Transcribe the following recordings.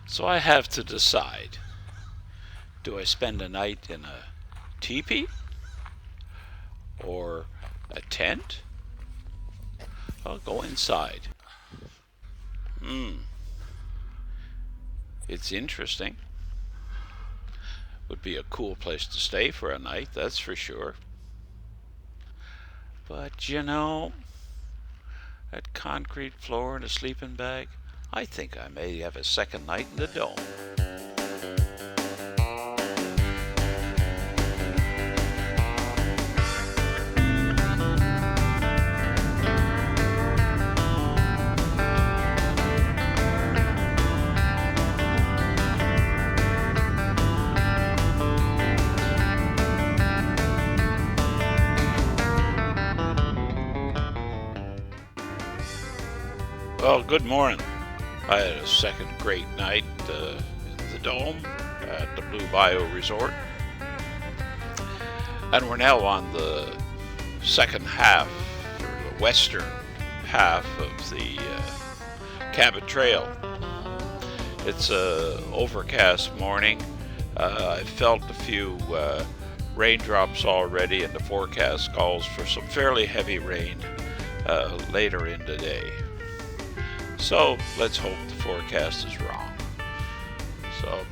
So I have to decide. Do I spend a night in a teepee or a tent? I'll go inside. It's interesting. Would be a cool place to stay for a night, that's for sure. But that concrete floor and a sleeping bag, I think I may have a second night in the dome. Well, good morning. I had a second great night in the Dome at the Blue Bayou Resort. And we're now on the second half, or the western half of the Cabot Trail. It's a overcast morning. I felt a few raindrops already, and the forecast calls for some fairly heavy rain later in the day. So let's hope the forecast is wrong. So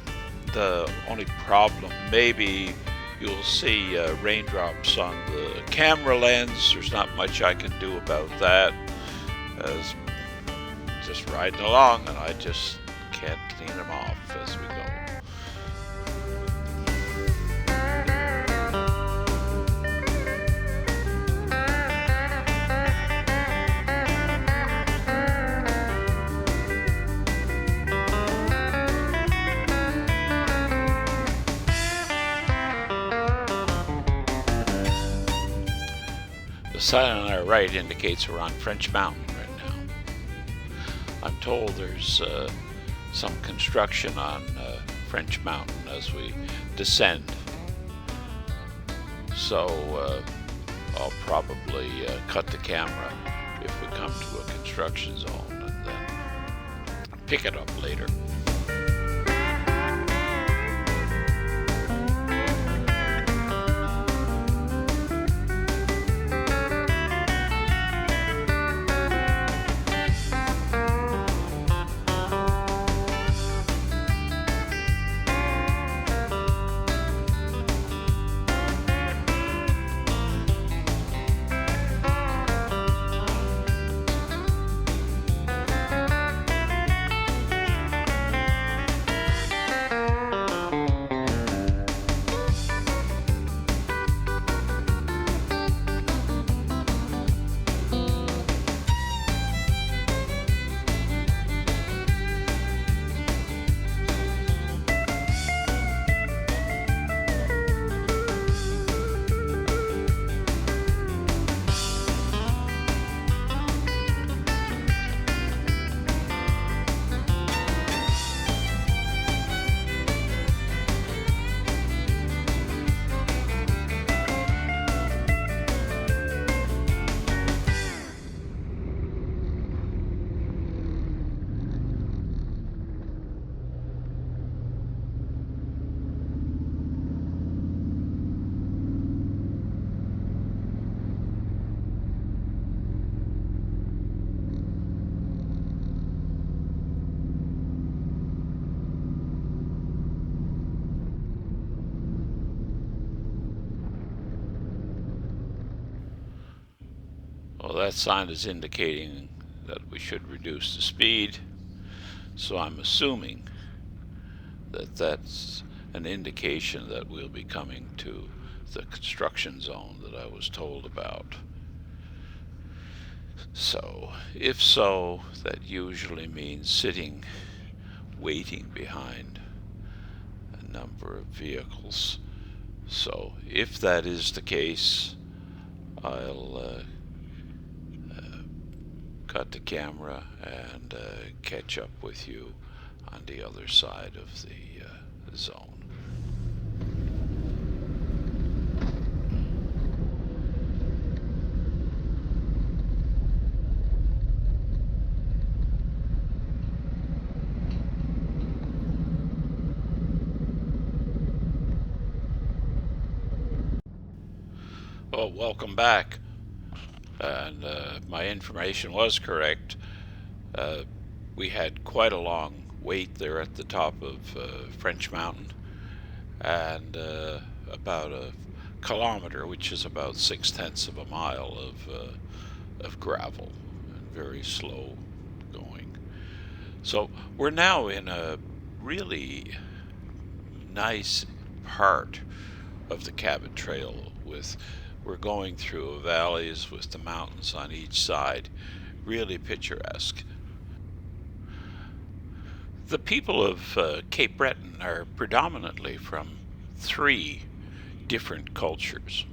the only problem, maybe you'll see raindrops on the camera lens. There's not much I can do about that. As just riding along, and I just can't clean them off as we go. The sign on our right indicates we're on French Mountain right now. I'm told there's some construction on French Mountain as we descend. So I'll probably cut the camera if we come to a construction zone and then pick it up later. Well, that sign is indicating that we should reduce the speed, so I'm assuming that that's an indication that we'll be coming to the construction zone that I was told about. So, if so, that usually means sitting, waiting behind a number of vehicles. So, if that is the case, I'll cut the camera and catch up with you on the other side of the zone. Oh, welcome back. And my information was correct. Uh, we had quite a long wait there at the top of French Mountain, and about a kilometer, which is about 6/10 of a mile of gravel, and very slow going. So we're now in a really nice part of the Cabot Trail. We're going through valleys with the mountains on each side, really picturesque. The people of Cape Breton are predominantly from three different cultures.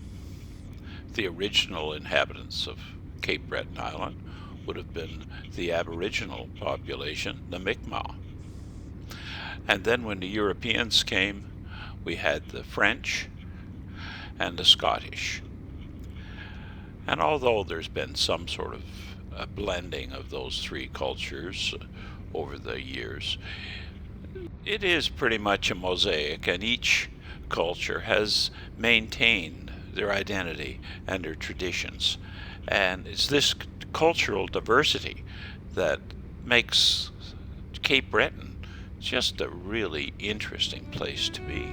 The original inhabitants of Cape Breton Island would have been the Aboriginal population, the Mi'kmaq. And then when the Europeans came, we had the French and the Scottish. And although there's been some sort of a blending of those three cultures over the years, it is pretty much a mosaic, and each culture has maintained their identity and their traditions. And it's this cultural diversity that makes Cape Breton just a really interesting place to be.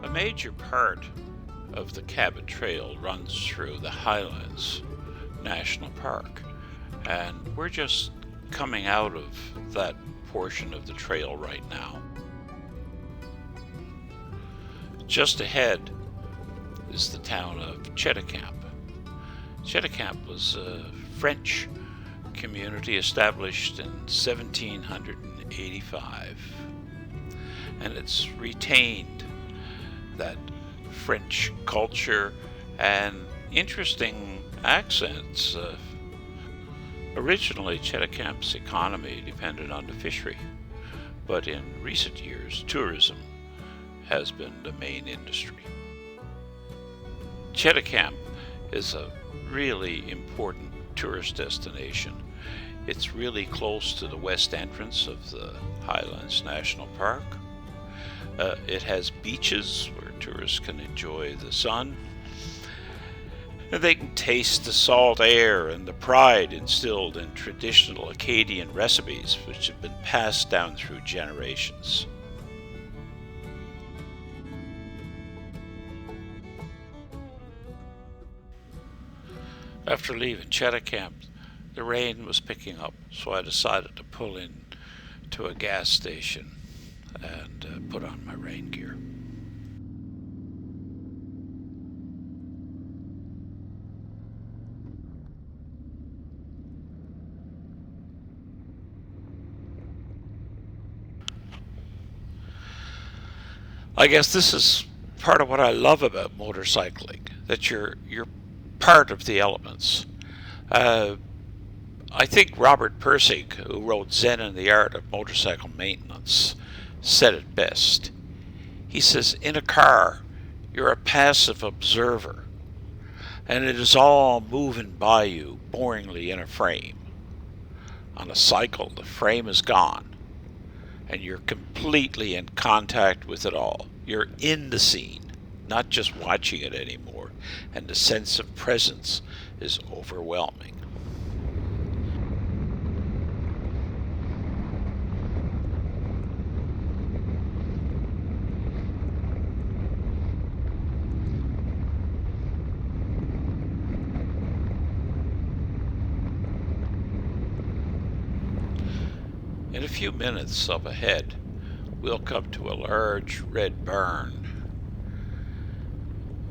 A major part of the Cabot Trail runs through the Highlands National Park, and we're just coming out of that portion of the trail right now. Just ahead is the town of Cheticamp. Cheticamp was a French community established in 1785, and it's retained that French culture and interesting accents. Originally, Cheticamp's economy depended on the fishery, but in recent years, tourism has been the main industry. Cheticamp is a really important tourist destination. It's really close to the west entrance of the Highlands National Park. It has beaches where tourists can enjoy the sun. And they can taste the salt air and the pride instilled in traditional Acadian recipes which have been passed down through generations. After leaving Cheticamp, the rain was picking up, so I decided to pull in to a gas station and put on my rain gear. I guess this is part of what I love about motorcycling, that you're part of the elements. Uh, I think Robert Pirsig, who wrote Zen and the Art of Motorcycle Maintenance, said it best. He says, in a car, you're a passive observer, and it is all moving by you boringly in a frame. On a cycle, the frame is gone, and you're completely in contact with it all. You're in the scene, not just watching it anymore, and the sense of presence is overwhelming. In a few minutes up ahead, we'll come to a large red barn.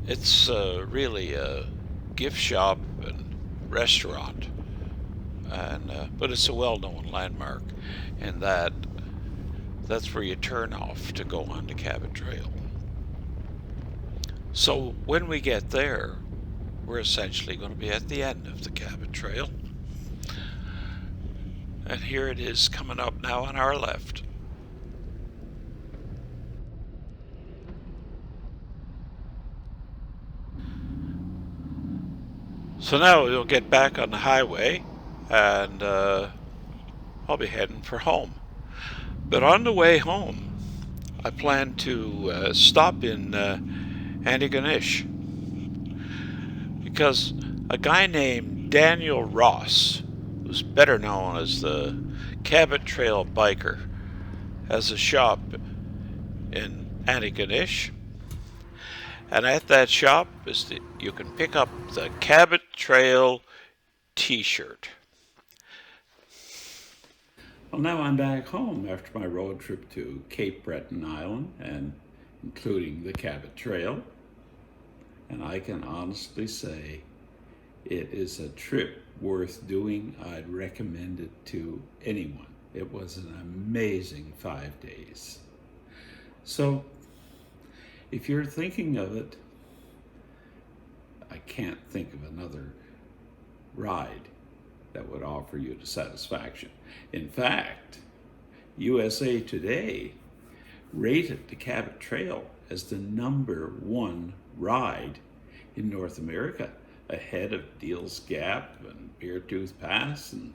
It's really a gift shop and restaurant, but it's a well-known landmark, and that's where you turn off to go on the Cabot Trail. So when we get there, we're essentially going to be at the end of the Cabot Trail. And here it is coming up now on our left. So now we'll get back on the highway, and I'll be heading for home. But on the way home, I plan to stop in Antigonish, because a guy named Daniel Ross, who's better known as the Cabot Trail Biker, has a shop in Antigonish. And at that shop you can pick up the Cabot Trail T Shirt. Well, now I'm back home after my road trip to Cape Breton Island, and including the Cabot Trail. And I can honestly say it is a trip worth doing. I'd recommend it to anyone. It was an amazing 5 days. So if you're thinking of it, I can't think of another ride that would offer you the satisfaction. In fact, USA Today rated the Cabot Trail as the #1 ride in North America, ahead of Deals Gap and Beartooth Pass and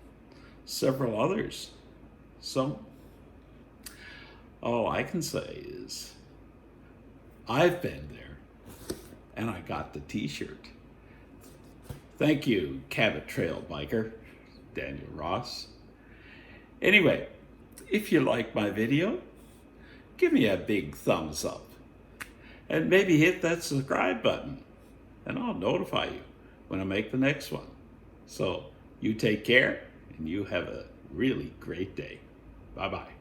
several others. So all I can say is I've been there, and I got the T-shirt. Thank you, Cabot Trail Biker, Daniel Ross. Anyway, if you like my video, give me a big thumbs up, and maybe hit that subscribe button, and I'll notify you when I make the next one. So you take care, and you have a really great day. Bye-bye.